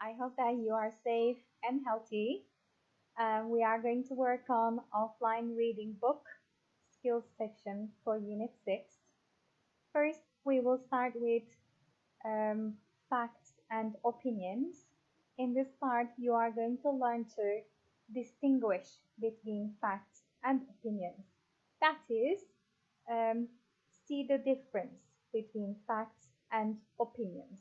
I hope that you are safe and healthy. We are going to work on offline reading book skills section for Unit 6. First, we will start with facts and opinions. In this part, you are going to learn to distinguish between facts and opinions. That is, see the difference between facts and opinions.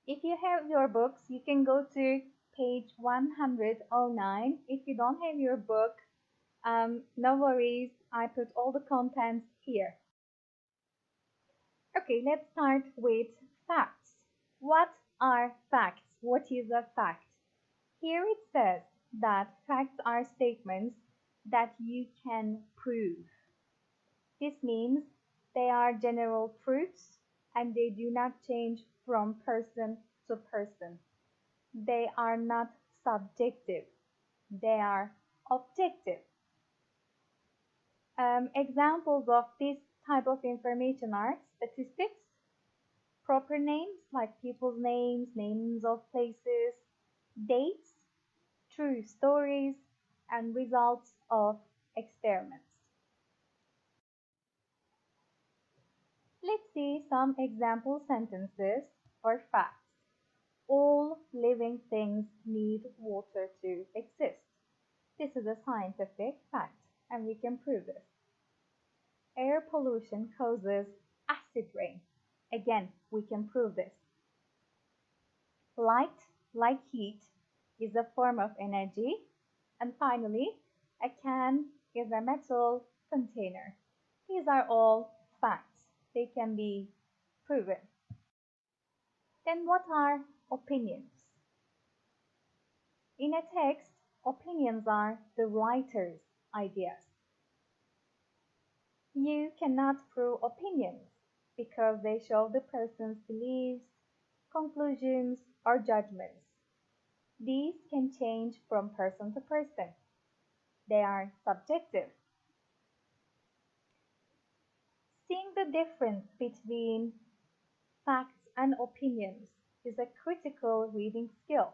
If you have your books, you can go to page 109. If you don't have your book, no worries, I put all the contents here. Okay, let's start with facts. What are facts? What is a fact? Here it says that facts are statements that you can prove. This means they are general truths and they do not change from person to person. They are not subjective. They are objective. Examples of this type of information are statistics, proper names like people's names, names of places, dates, true stories, and results of experiments. Let's see some example sentences or facts. All living things need water to exist. This is a scientific fact, and we can prove this. Air pollution causes acid rain. Again, we can prove this. Light, like heat, is a form of energy. And finally, a can is a metal container. These are all facts. They can be proven. Then what are opinions? In a text, opinions are the writer's ideas. You cannot prove opinions because they show the person's beliefs, conclusions, or judgments. These can change from person to person. They are subjective. Seeing the difference between facts and opinions is a critical reading skill.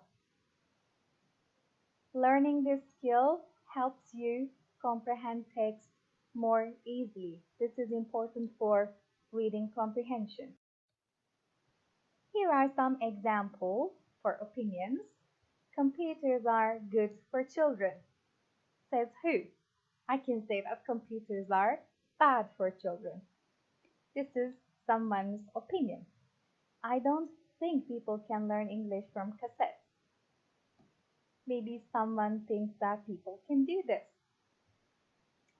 Learning this skill helps you comprehend text more easily. This is important for reading comprehension. Here are some examples for opinions. Computers are good for children. Says who? I can say that computers are bad for children. This is someone's opinion. I don't think people can learn English from cassettes. Maybe someone thinks that people can do this.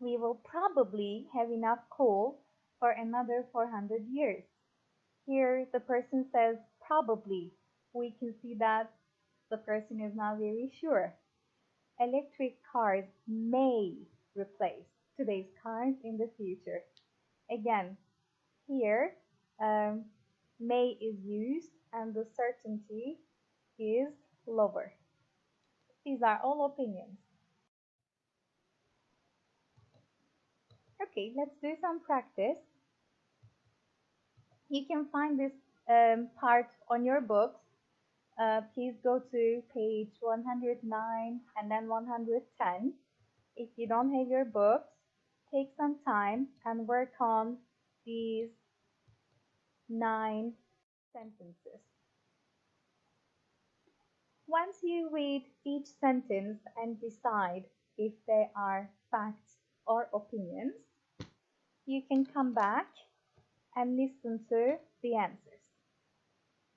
We will probably have enough coal for another 400 years. Here the person says probably. We can see that the person is not very sure. Electric cars may replace today's cars in the future. Again, here may is used and the certainty is lower. These are all opinions. Okay, let's do some practice. You can find this part on your books. Please go to page 109 and then 110. If you don't have your books, take some time and work on these 9 sentences. Once you read each sentence and decide if they are facts or opinions, you can come back and listen to the answers.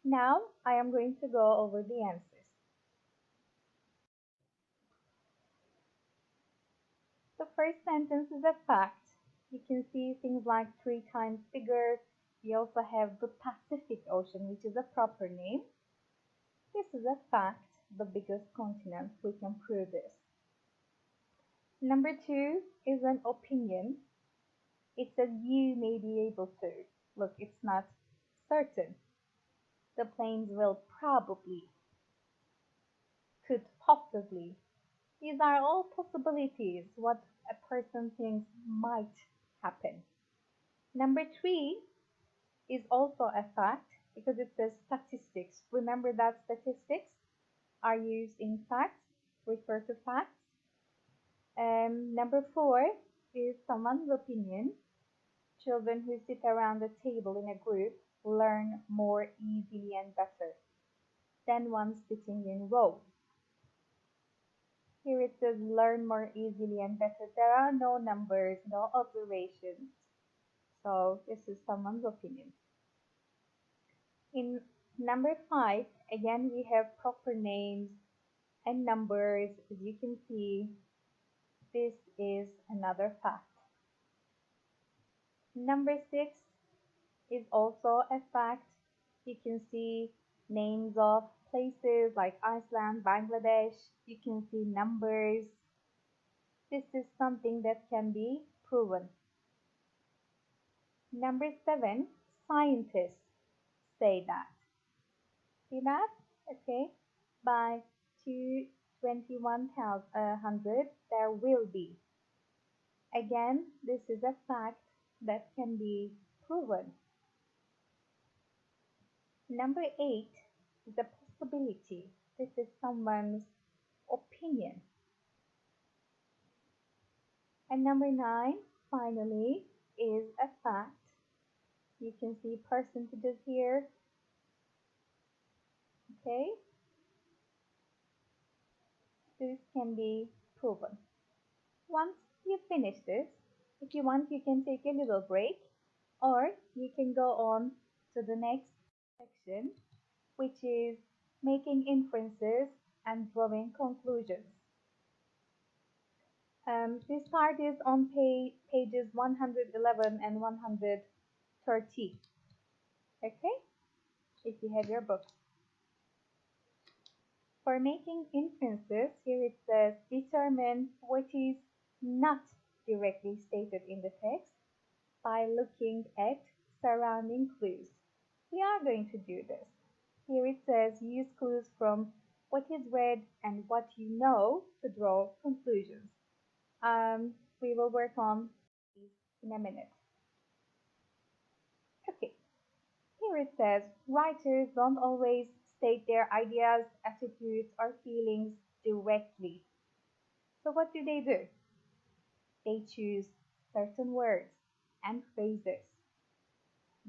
Now I am going to go over the answers. The first sentence is a fact. You can see things like 3 times bigger. We also have the Pacific Ocean, which is a proper name. This is a fact, the biggest continent. We can prove this. Number 2 is an opinion. It says you may be able to. Look, it's not certain. The planes will probably, could possibly. These are all possibilities, what a person thinks might happen. Number 3 is also a fact. because it says statistics. Remember that statistics are used in facts, refer to facts. Number 4 is someone's opinion. Children who sit around the table in a group learn more easily and better than ones sitting in rows. Here it says learn more easily and better. There are no numbers, no observations. So this is someone's opinion. In number 5, again we have proper names and numbers. As you can see, this is another fact. Number 6 is also a fact. You can see names of places like Iceland, Bangladesh. You can see numbers. This is something that can be proven. Number 7, scientists say that. See that? Okay. By 2100 there will be. Again, this is a fact that can be proven. Number 8 is a possibility. This is someone's opinion. And number 9, finally, is a fact. You can see percentages here. Okay? This can be proven. Once you finish this, if you want, you can take a little break, or you can go on to the next section, which is making inferences and drawing conclusions. This part is on pages 111 and 130. Okay, if you have your book. For making inferences, here it says determine what is not directly stated in the text by looking at surrounding clues. We are going to do this. Here it says use clues from what is read and what you know to draw conclusions. We will work on these in a minute. Okay, here it says writers don't always state their ideas, attitudes, or feelings directly. So what do? They choose certain words and phrases.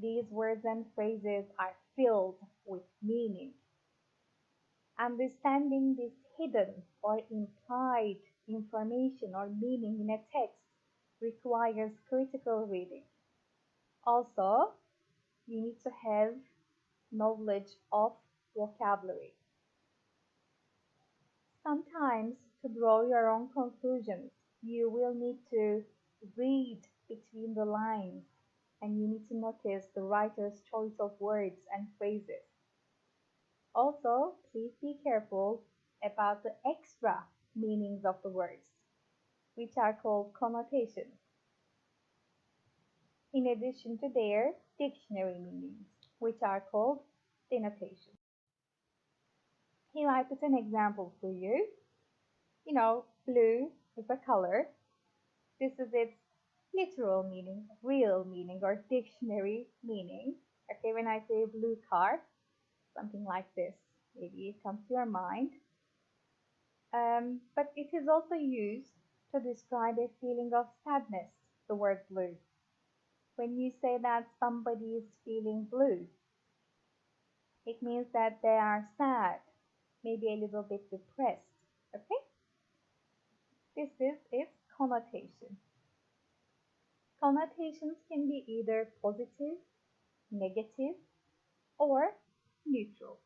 These words and phrases are filled with meaning. Understanding this hidden or implied information or meaning in a text requires critical reading. Also, you need to have knowledge of vocabulary. Sometimes, to draw your own conclusions, you will need to read between the lines and you need to notice the writer's choice of words and phrases. Also, please be careful about the extra meanings of the words, which are called connotations, in addition to their dictionary meanings, which are called denotations. Here I put an example for you. Blue is a color. This is its literal meaning, real meaning, or dictionary meaning. Okay, when I say blue car, something like this, maybe it comes to your mind. But it is also used to describe a feeling of sadness, the word blue. When you say that somebody is feeling blue, it means that they are sad, maybe a little bit depressed. Okay? This is its connotation. Connotations can be either positive, negative, or neutral.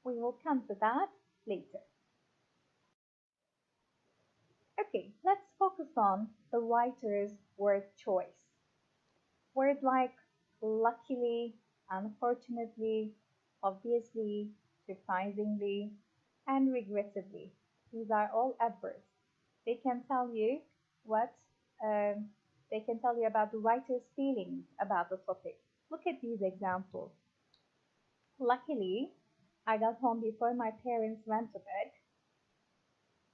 We will come to that later. Okay, let's focus on the writer's word choice. Words like luckily, unfortunately, obviously, surprisingly, and regrettably. These are all adverbs. They can tell you about the writer's feelings about the topic. Look at these examples. Luckily, I got home before my parents went to bed.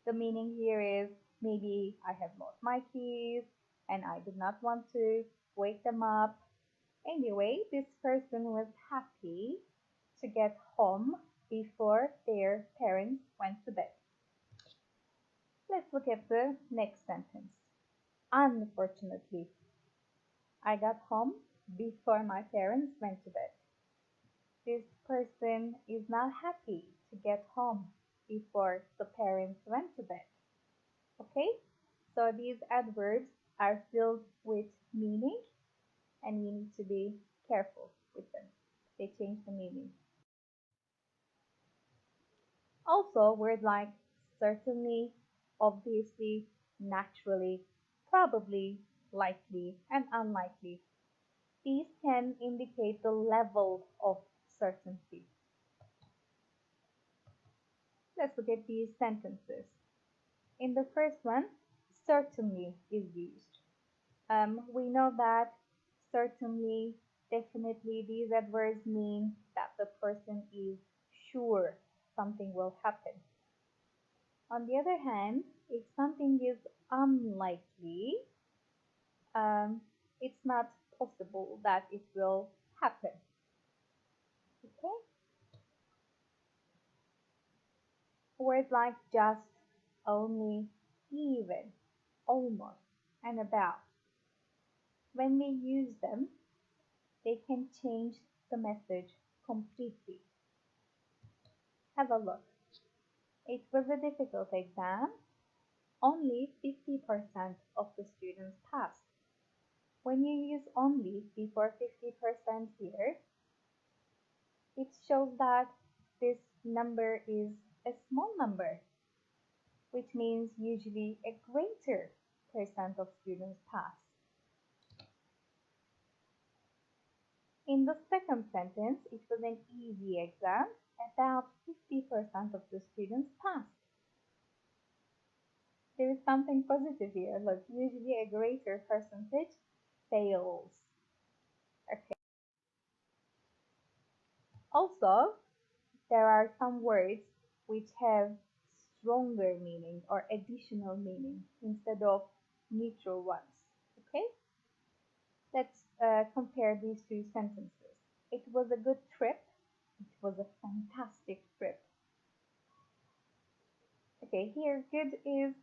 The meaning here is maybe I have lost my keys and I did not want to wake them up. Anyway, this person was happy to get home before their parents went to bed. Let's look at the next sentence. Unfortunately, I got home before my parents went to bed. This person is not happy to get home before the parents went to bed. Okay? So these adverbs are filled with meaning and you need to be careful with them. They change the meaning. Also, words like certainly, obviously, naturally, probably, likely, and unlikely. These can indicate the level of certainty. Let's look at these sentences. In the first one, certainly is used. We know that certainly, definitely, these adverbs mean that the person is sure something will happen. On the other hand, if something is unlikely, it's not possible that it will happen. Okay? Words like just, only, even, almost, and about. When we use them, they can change the message completely. Have a look. It was a difficult exam. Only 50% of the students passed. When you use only before 50% here, it shows that this number is a small number, which means usually a greater percent of students pass. In the second sentence, it was an easy exam. About 50% of the students passed. There is something positive here. Look, usually a greater percentage fails. Okay. Also, there are some words which have stronger meaning or additional meaning instead of neutral ones. Okay? Let's compare these two sentences. It was a good trip. It was a fantastic trip. Okay, here good is,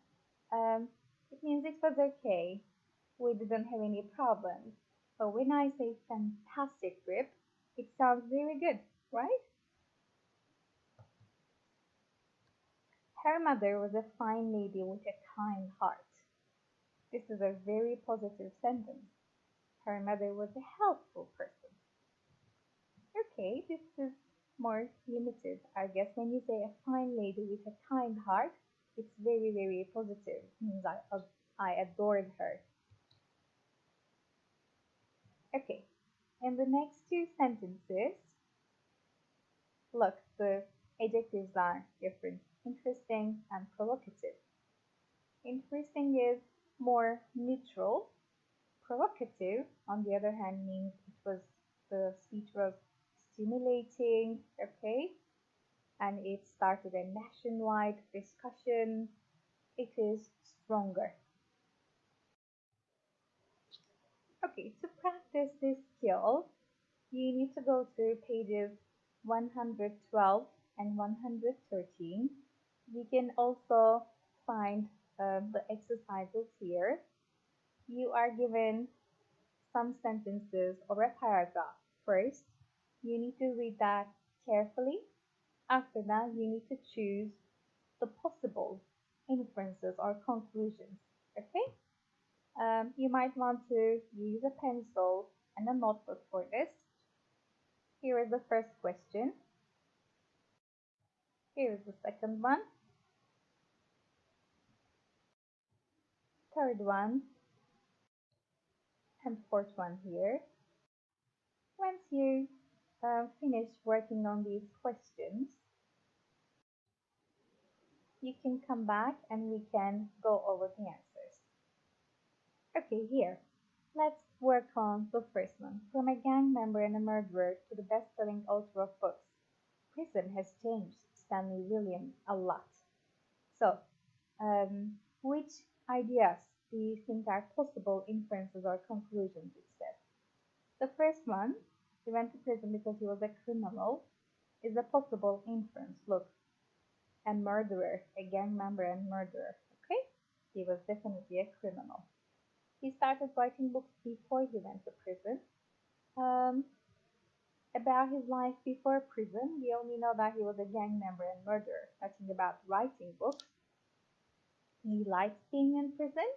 it means it was okay. We didn't have any problems. So when I say fantastic trip, it sounds very good, right? Her mother was a fine lady with a kind heart. This is a very positive sentence. Her mother was a helpful person. Okay, this is more limited. I guess when you say a fine lady with a kind heart, it's very, very positive. It means I adored her. Okay, in the next two sentences, look, the adjectives are different. Interesting and provocative. Interesting is more neutral. Provocative, on the other hand, means the speech was stimulating, okay, and it started a nationwide discussion. It is stronger. Okay, to practice this skill, you need to go to pages 112 and 113. You can also find the exercises here. You are given some sentences or a paragraph. First, you need to read that carefully. After that, you need to choose the possible inferences or conclusions. Okay? You might want to use a pencil and a notebook for this. Here is the first question. Here is the second one. Third one. And fourth one here. Once you finish working on these questions, you can come back and we can go over the answers. Okay, here. Let's work on the first one. From a gang member and a murderer to the best-selling author of books, prison has changed Stanley Williams a lot. So, which ideas do you think are possible inferences or conclusions, it says? The first one, he went to prison because he was a criminal. is a possible inference. Look, a murderer, a gang member and murderer. Okay? He was definitely a criminal. He started writing books before he went to prison. Um, about his life before prison, we only know that he was a gang member and murderer. Nothing about writing books. He likes being in prison.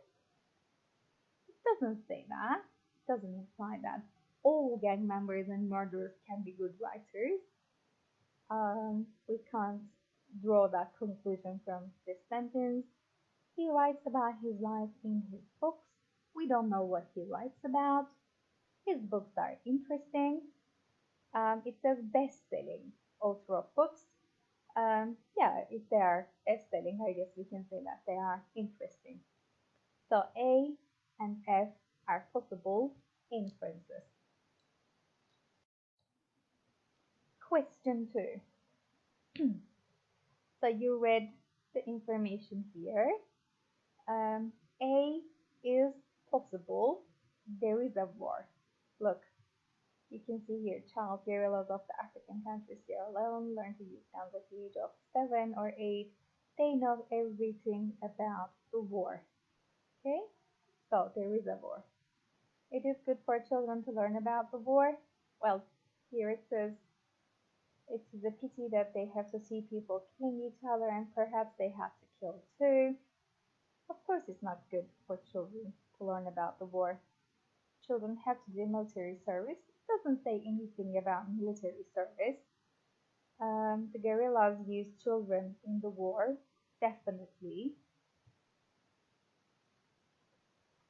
It doesn't say that. It doesn't imply that all gang members and murderers can be good writers. We can't draw that conclusion from this sentence. He writes about his life in his books. We don't know what he writes about. His books are interesting. It says best-selling author of books. Yeah, if they are best-selling, I guess we can say that they are interesting. So A and F are possible inferences. Question 2. So you read the information here. A is possible. There is a war. Look, you can see here, child guerrillas of the African country Sierra Leone learn to use guns at the age of 7 or 8. They know everything about the war. Okay, so there is a war. It is good for children to learn about the war. Well, here it says it is a pity that they have to see people killing each other and perhaps they have to kill too. Of course, it's not good for children to learn about the war. Children have to do military service. It doesn't say anything about military service. The guerrillas use children in the war, definitely.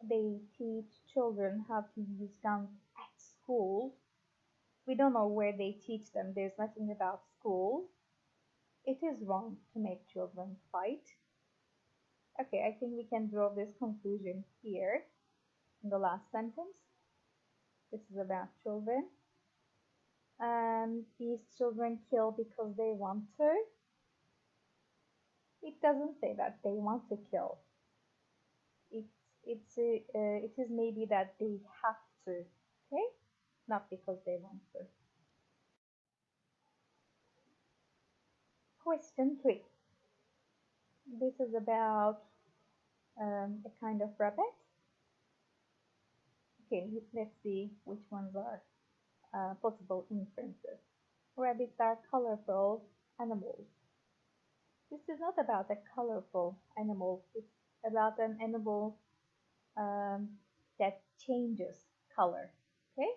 They teach children how to use guns at school. We don't know where they teach them. There's nothing about school. It is wrong to make children fight. Okay, I think we can draw this conclusion here in the last sentence. This is about children. These children kill because they want to. It doesn't say that they want to kill. It is maybe that they have to, okay? Not because they want to. Question 3. This is about a kind of rabbit. Okay, let's see which ones are possible inferences. Rabbits are colorful animals. This is not about a colorful animal. It's about an animal that changes color. Okay?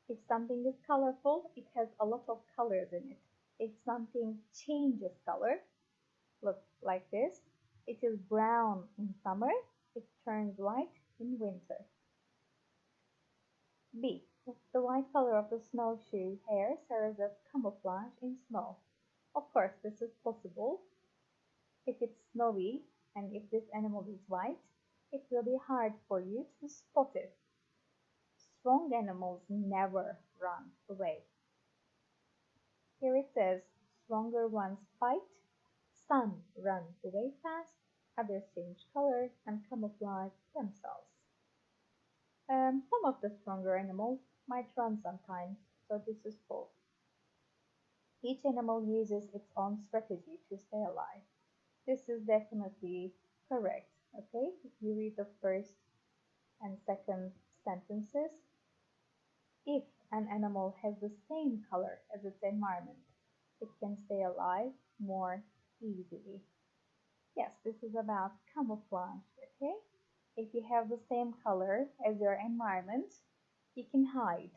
If something is colorful, it has a lot of colors in it. If something changes color, look like this. It is brown in summer. It turns white in winter. B. The white color of the snowshoe hare serves as camouflage in snow. Of course, this is possible. If it's snowy and if this animal is white, it will be hard for you to spot it. Strong animals never run away. Here it says, stronger ones fight, some run away fast, others change color and camouflage themselves. Some of the stronger animals might run sometimes, so this is false. Each animal uses its own strategy to stay alive. This is definitely correct, okay? If you read the first and second sentences, if an animal has the same color as its environment, it can stay alive more easily. Yes, this is about camouflage, okay? If you have the same color as your environment, you can hide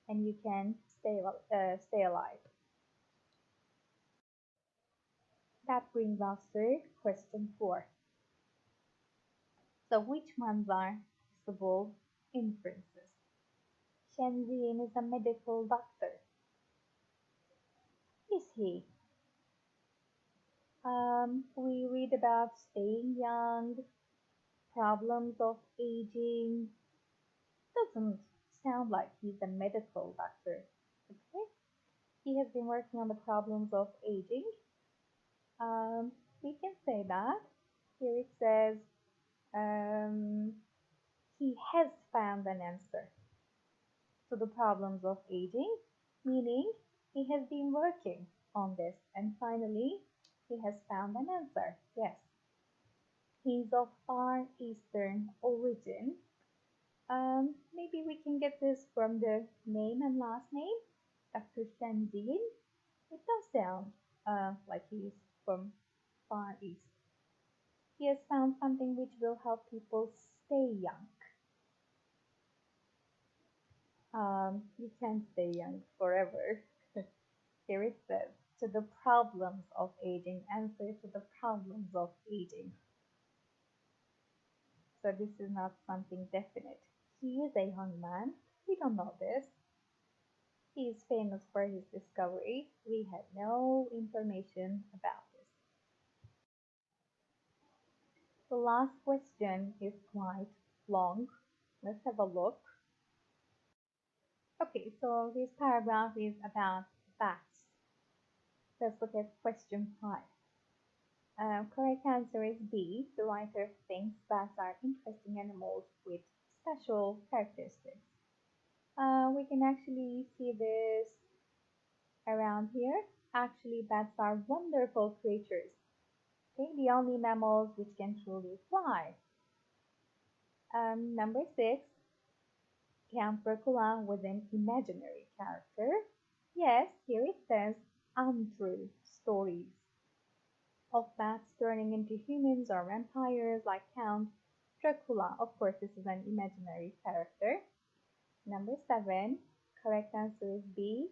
and you can stay alive. That brings us to question 4. So which ones are possible inferences? Shen Ziyin is a medical doctor. Is he? We read about staying young, problems of aging. Doesn't sound like he's a medical doctor. Okay? He has been working on the problems of aging. We can say that. Here it says he has found an answer to the problems of aging, meaning He has been working on this and finally he has found an answer. Yes, he's of Far Eastern origin. Maybe we can get this from the name and last name, Dr. Shen Ziyin. It does sound like he's from Far East. He has found something which will help people stay young. You can't stay young forever. Here it says, to the problems of aging, answer to the problems of aging. So this is not something definite. He is a young man. We don't know this. He is famous for his discovery. We have no information about this. The last question is quite long. Let's have a look. Okay, so this paragraph is about bats. Let's look at question 5. Correct answer is B. The writer thinks bats are interesting animals with special characteristics. We can actually see this around here. Actually, bats are wonderful creatures. Okay, the only mammals which can truly fly. Number 6, Count Dracula was an imaginary character. Yes, here it says untrue stories of bats turning into humans or vampires like Count Dracula. Of course, this is an imaginary character. Number 7, correct answer is B.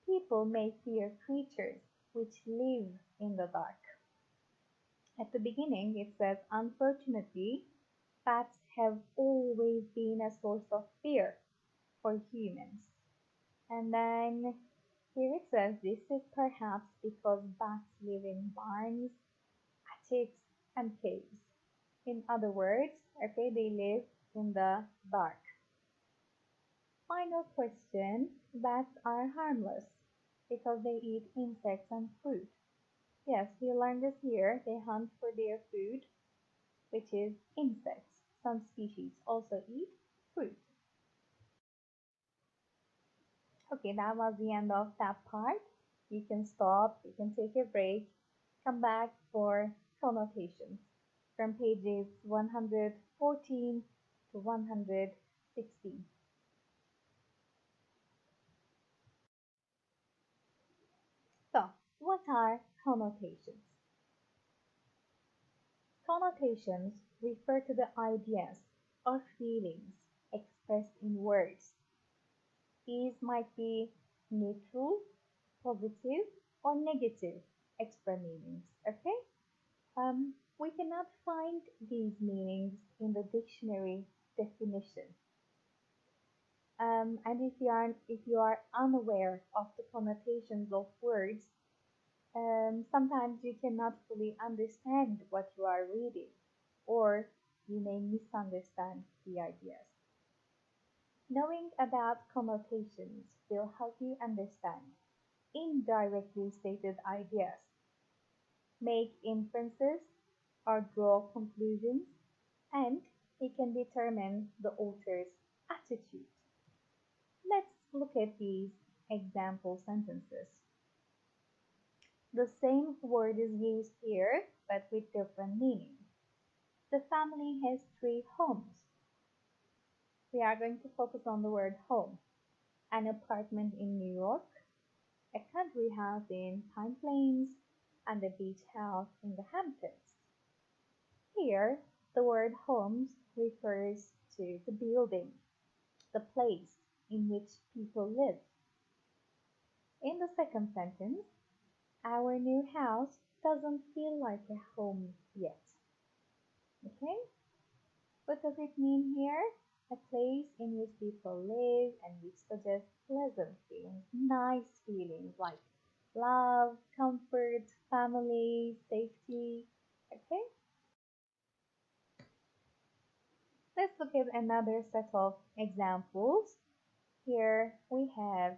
People may fear creatures which live in the dark. At the beginning, it says, unfortunately, bats have always been a source of fear for humans. And then here it says, this is perhaps because bats live in barns, attics, and caves. In other words, okay, they live in the dark. Final question, bats are harmless because they eat insects and fruit. Yes, we learned this here. They hunt for their food, which is insects. Some species also eat fruit. Okay, that was the end of that part. You can stop, you can take a break, come back for connotations from pages 114 to 116. So, what are connotations? Connotations refer to the ideas or feelings expressed in words. These might be neutral, positive, or negative extra meanings. Okay? We cannot find these meanings in the dictionary definition. And if you are unaware of the connotations of words, sometimes you cannot fully understand what you are reading, or you may misunderstand the ideas. Knowing about connotations will help you understand indirectly stated ideas, make inferences, or draw conclusions, and it can determine the author's attitude. Let's look at these example sentences. The same word is used here, but with different meaning. The family has 3 homes. We are going to focus on the word home. An apartment in New York, a country house in Pine Plains, and a beach house in the Hamptons. Here, the word homes refers to the building, the place in which people live. In the second sentence, our new house doesn't feel like a home yet. Okay? What does it mean here? A place in which people live and which suggests pleasant feelings, nice feelings like love, comfort, family, safety. Okay? Let's look at another set of examples. Here we have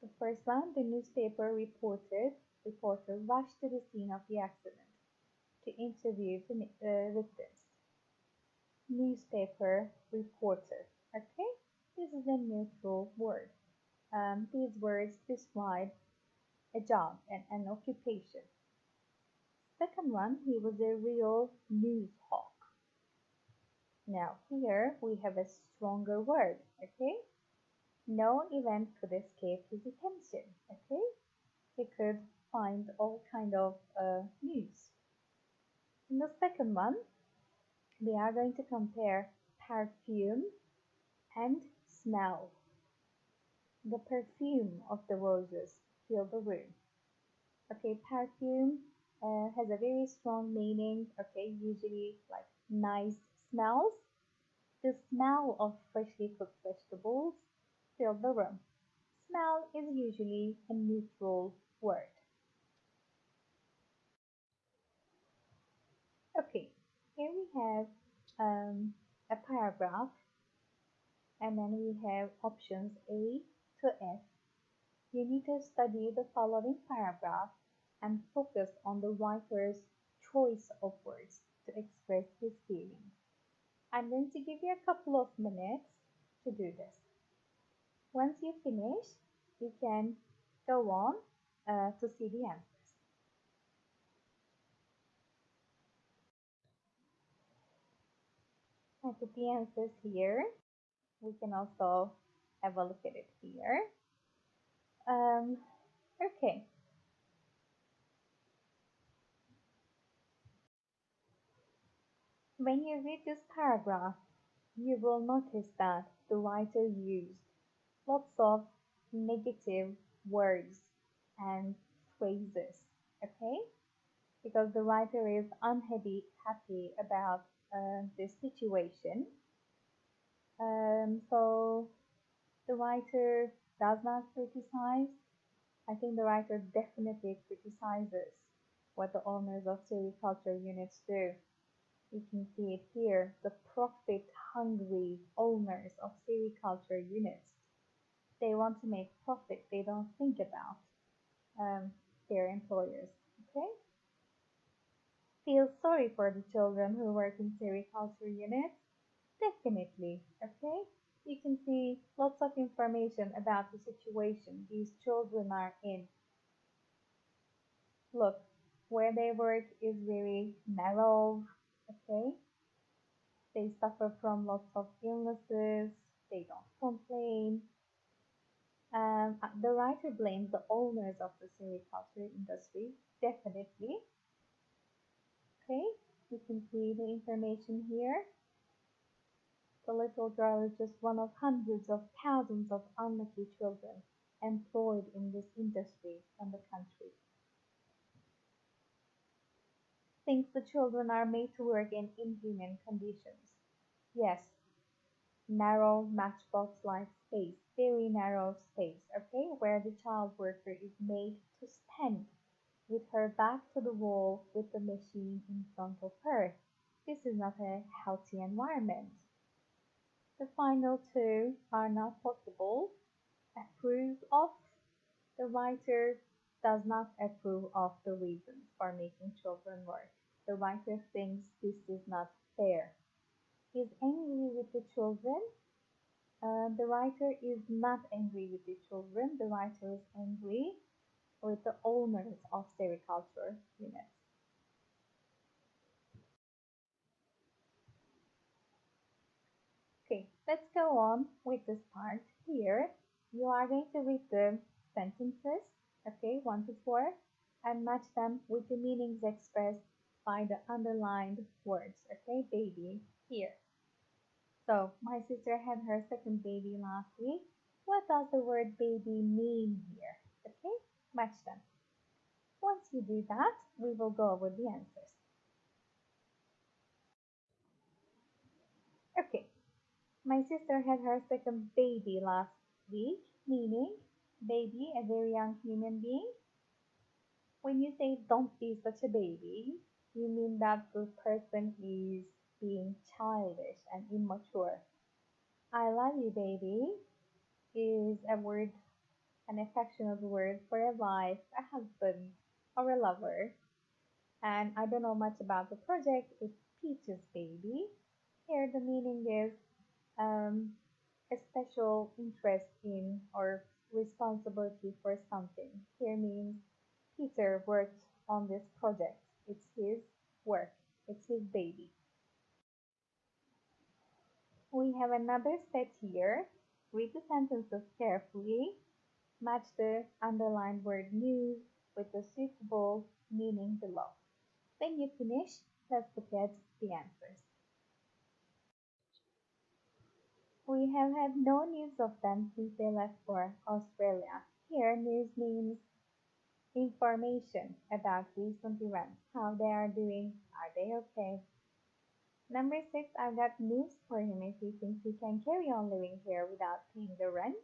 the first one, the newspaper reporter rushed to the scene of the accident to interview the victims. Newspaper reporter. Okay, this is a neutral word. These words describe a job and an occupation. Second one, he was a real news hawk. Now here we have a stronger word, okay? No event could escape his attention, okay? He could find all kind of news. In the second one, we are going to compare perfume and smell. The perfume of the roses fill the room. Okay, perfume has a very strong meaning. Okay, usually like nice smells. The smell of freshly cooked vegetables fill the room. Smell is usually a neutral word. Okay, here we have a paragraph and then we have options A to F. You need to study the following paragraph and focus on the writer's choice of words to express his feelings. I'm going to give you a couple of minutes to do this. Once you finish, you can go on to see the answers. I put the answers here. We can also have a look at it here. Um, okay. When you read this paragraph, you will notice that the writer used lots of negative words and phrases, okay? Because the writer is unhappy about this situation. So the writer does not criticize. I think the writer definitely criticizes what the owners of sericulture units do. You can see it here, the profit-hungry owners of sericulture units. They want to make profit. They don't think about their employers. Okay? Feel sorry for the children who work in sericulture units? Definitely. Okay? You can see lots of information about the situation these children are in. Look, where they work is very narrow. Okay? They suffer from lots of illnesses. They don't complain. The writer blames the owners of the sericulture industry, definitely. Okay, you can see the information here. The little girl is just one of hundreds of thousands of unlucky children employed in this industry in the country. Thinks the children are made to work in inhuman conditions. Yes, narrow matchbox-like space, very narrow space, okay, where the child worker is made to stand with her back to the wall with the machine in front of her. This is not a healthy environment. The final two are not possible. Approve of. The writer does not approve of the reasons for making children work. The writer thinks this is not fair. He is angry with the children. The writer is not angry with the children. The writer is angry with the owners of sericulture units. Okay, let's go on with this part here. You are going to read the sentences, okay, 1 to 4, and match them with the meanings expressed by the underlined words, okay, baby, here. So, my sister had her second baby last week. What does the word baby mean here? Okay, match them. Once you do that, we will go over the answers. Okay, my sister had her second baby last week, meaning baby, a very young human being. When you say don't be such a baby, you mean that the person is being childish and immature. I love you, baby is a word, an affectionate word for a wife, a husband, or a lover. And I don't know much about the project. It's Peach's baby. Here the meaning is a special interest in or responsibility for something. Here means Peter worked on this project. It's his work. It's his baby. We have another set here. Read the sentences carefully. Match the underlined word news with the suitable meaning below. When you finish, let's look at the answers. We have had no news of them since they left for Australia. Here, news means information about recent events, how they are doing, are they okay? Number 6, I've got news for him if he thinks he can carry on living here without paying the rent.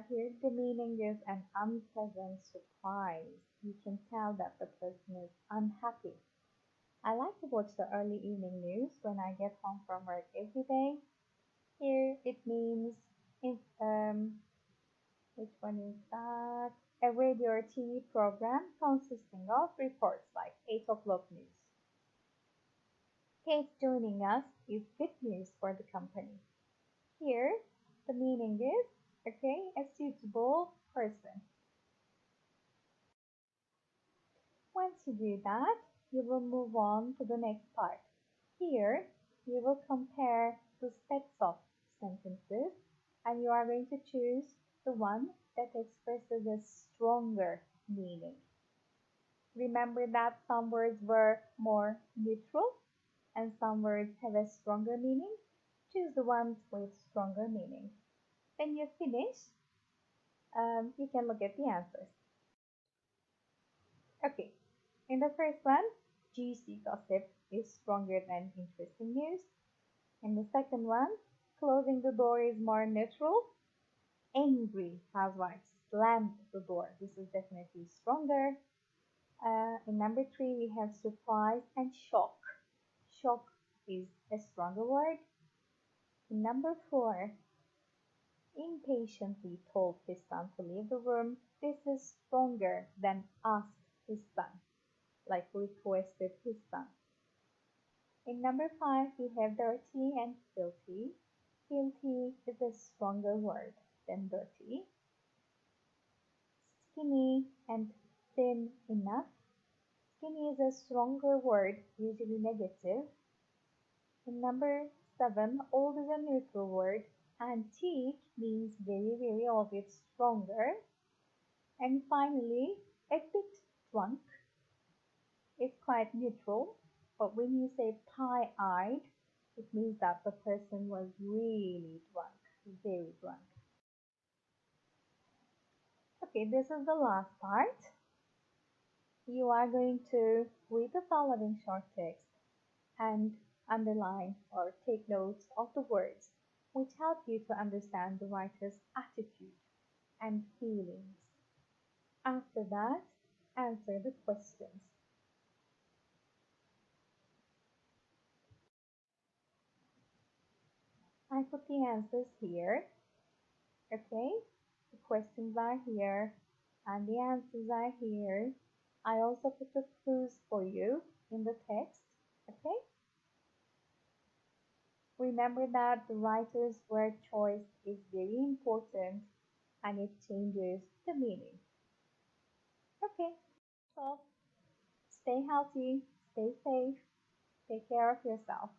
Here the meaning is an unpleasant surprise. You can tell that the person is unhappy. I like to watch the early evening news when I get home from work every day. Here it means, if, which one is that? A radio or TV program consisting of reports like 8 o'clock news. Kate joining us is good news for the company. Here the meaning is, okay, a suitable person. Once you do that, you will move on to the next part. Here, you will compare the sets of sentences and you are going to choose the one that expresses a stronger meaning. Remember that some words were more neutral and some words have a stronger meaning. Choose the ones with stronger meaning. When you finish, you can look at the answers. Okay, in the first one, juicy gossip is stronger than interesting news. In the second one, closing the door is more neutral. Angry housewife slammed the door. This is definitely stronger. In number 3, we have surprise and shock. Shock is a stronger word. In number 4, impatiently told his son to leave the room. This is stronger than asked his son, like requested his son. In number 5, we have dirty and filthy. Filthy is a stronger word than dirty. Skinny and thin enough. Skinny is a stronger word, usually negative. In number 7, old is a neutral word. Antique means very, very old, it's stronger. And finally, a bit drunk is quite neutral, but when you say pie-eyed, it means that the person was really drunk, very drunk. Okay, this is the last part. You are going to read the following short text and underline or take notes of the words which help you to understand the writer's attitude and feelings. After that, answer the questions. I put the answers here, okay? The questions are here and the answers are here. I also put the clues for you in the text, okay? Remember that the writer's word choice is very important and it changes the meaning. Okay, so stay healthy, stay safe, take care of yourself.